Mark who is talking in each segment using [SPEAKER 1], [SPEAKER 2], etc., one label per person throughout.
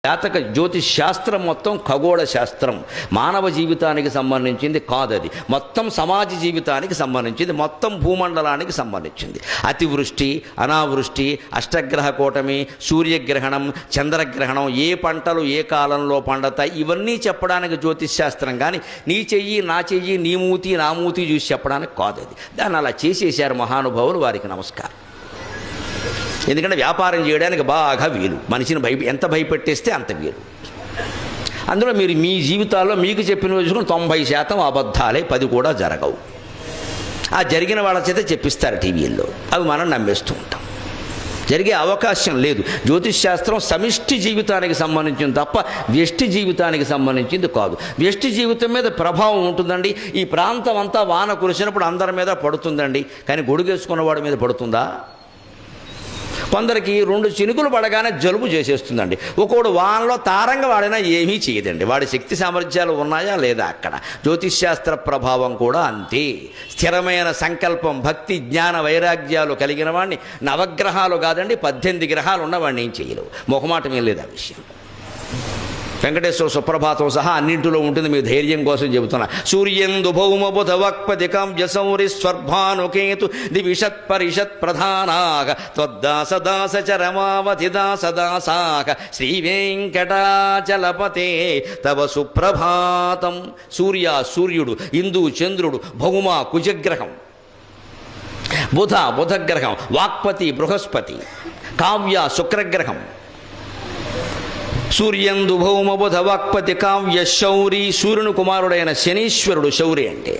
[SPEAKER 1] జాతక జ్యోతిష్ శాస్త్రం మొత్తం ఖగోళ శాస్త్రం, మానవ జీవితానికి సంబంధించింది కాదది. మొత్తం సమాజ జీవితానికి సంబంధించింది, మొత్తం భూమండలానికి సంబంధించింది. అతివృష్టి, అనావృష్టి, అష్టగ్రహ కూటమి, సూర్యగ్రహణం, చంద్రగ్రహణం, ఏ పంటలు ఏ కాలంలో పండతాయి, ఇవన్నీ చెప్పడానికి జ్యోతిష్ శాస్త్రం. కానీ నీ చెయ్యి నా చెయ్యి, నీ మూతి నా మూతి చూసి చెప్పడానికి కాదది. దాన్ని అలా చేసేసారు మహానుభావులు, వారికి నమస్కారం. ఎందుకంటే వ్యాపారం చేయడానికి బాగా వీలు, మనిషిని ఎంత భయపెట్టేస్తే అంత వీలు. అందులో మీరు మీ జీవితాల్లో మీకు చెప్పిన చూసుకుని 90% అబద్ధాలే, 10 కూడా జరగవు. ఆ జరిగిన వాళ్ళ చేత చెప్పిస్తారు టీవీల్లో, అవి మనం నమ్మేస్తూ ఉంటాం. జరిగే అవకాశం లేదు. జ్యోతిష్ శాస్త్రం సమిష్టి జీవితానికి సంబంధించింది తప్ప వ్యష్టి జీవితానికి సంబంధించింది కాదు. వ్యష్టి జీవితం మీద ప్రభావం ఉంటుందండి. ఈ ప్రాంతం అంతా వాన కురిసినప్పుడు అందరి మీద పడుతుందండి, కానీ గొడుగేసుకున్నవాడి మీద పడుతుందా? కొందరికి 2 చినుకులు పడగానే జలుబు చేసేస్తుందండి. ఒకడు వానలో తారంగా వాడినా ఏమీ చేయదండి. వాడి శక్తి సామర్థ్యాలు ఉన్నాయా లేదా? అక్కడ జ్యోతిష్ శాస్త్ర ప్రభావం కూడా అంతే. స్థిరమైన సంకల్పం, భక్తి, జ్ఞాన వైరాగ్యాలు కలిగిన వాడిని నవగ్రహాలు కాదండి 18 గ్రహాలు ఉన్నవాడిని ఏం చేయలేవు. మొహమాటమే లేదు ఆ విషయం. వెంకటేశ్వర సుప్రభాతం సహా అన్నింటిలో ఉంటుంది, మీ ధైర్యం కోసం చెబుతున్నా. సూర్యందు భౌమ బుధ వక్పతి కావ్య సౌరి స్వర్భానుకేతు దివిషత్ పరిషత్ ప్రధానాగ త్వద్దాస దాస చరమావతి దాస దాసాక శ్రీ వెంకటాచలపతే తవ సుప్రభాతం. సూర్యుడు, ఇందు చంద్రుడు, భౌమ కుజగ్రహం, బుధగ్రహం, వాక్పతి బృహస్పతి, కావ్య శుక్రగ్రహం. సూర్యందు భౌమ బుధ వాక్పతి కావ్య శౌరి, సూర్యుని కుమారుడైన శనీశ్వరుడు శౌరి అంటే.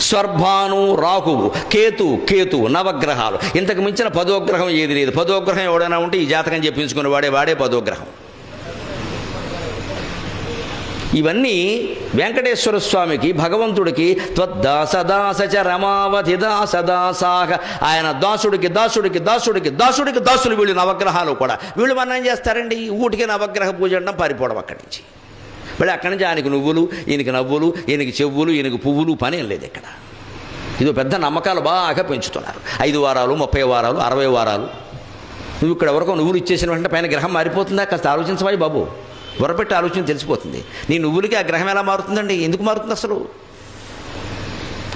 [SPEAKER 1] స్వర్భాను రాహువు, కేతు, నవగ్రహాలు. ఇంతకు మించిన 10వ గ్రహం ఏది లేదు. 10వ గ్రహం ఎవడైనా ఉంటే ఈ జాతకం చెప్పించుకుని వాడే 10వ గ్రహం. ఇవన్నీ వెంకటేశ్వర స్వామికి, భగవంతుడికి త్వద్దాస దాస చ రమావతి దాస దాసాక, ఆయన దాసుడికి దాసులు వీళ్ళు నవగ్రహాలు కూడా. వీళ్ళు మనం ఏం చేస్తారండి, ఊటికి నవగ్రహ పూజ అంటాం, పారిపోవడం అక్కడి నుంచి. మళ్ళీ అక్కడి నుంచి ఆయనకి నువ్వులు, ఈయనకి నవ్వులు, ఈయనకి చెవులు, ఈయనకి పువ్వులు, పని ఏం లేదు ఇక్కడ. ఇదో పెద్ద నమ్మకాలు బాగా పెంచుతున్నారు. 5 వారాలు, 30 వారాలు, 60 వారాలు. నువ్వు ఇక్కడ వరకు నువ్వులు ఇచ్చేసిన వెంటనే పైన గ్రహం మారిపోతుందా? కాస్త ఆలోచించవాయి బాబు, బుర్రపెట్టి ఆలోచన తెలిసిపోతుంది. నీ నువ్వులకి ఆ గ్రహం ఎలా మారుతుందండి? ఎందుకు మారుతుంది అసలు?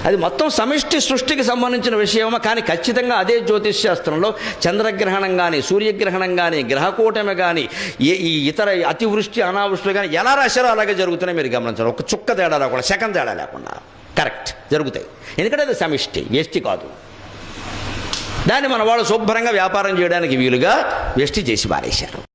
[SPEAKER 1] అది మొత్తం సమిష్టి సృష్టికి సంబంధించిన విషయమా? కానీ ఖచ్చితంగా అదే జ్యోతిష్ శాస్త్రంలో చంద్రగ్రహణం కానీ, సూర్యగ్రహణం కానీ, గ్రహకూటమి కానీ, ఈ ఇతర అతివృష్టి అనావృష్టిలు కానీ ఎలా రాశారో అలాగే జరుగుతున్నాయి. మీరు గమనించాలి. ఒక చుక్క తేడా లేకుండా, సెకండ్ తేడా లేకుండా కరెక్ట్ జరుగుతాయి. ఎందుకంటే అది సమిష్టి, వ్యష్టి కాదు. దాన్ని మన వాళ్ళు శుభ్రంగా వ్యాపారం చేయడానికి వీలుగా వ్యష్టి చేసి పారేశారు.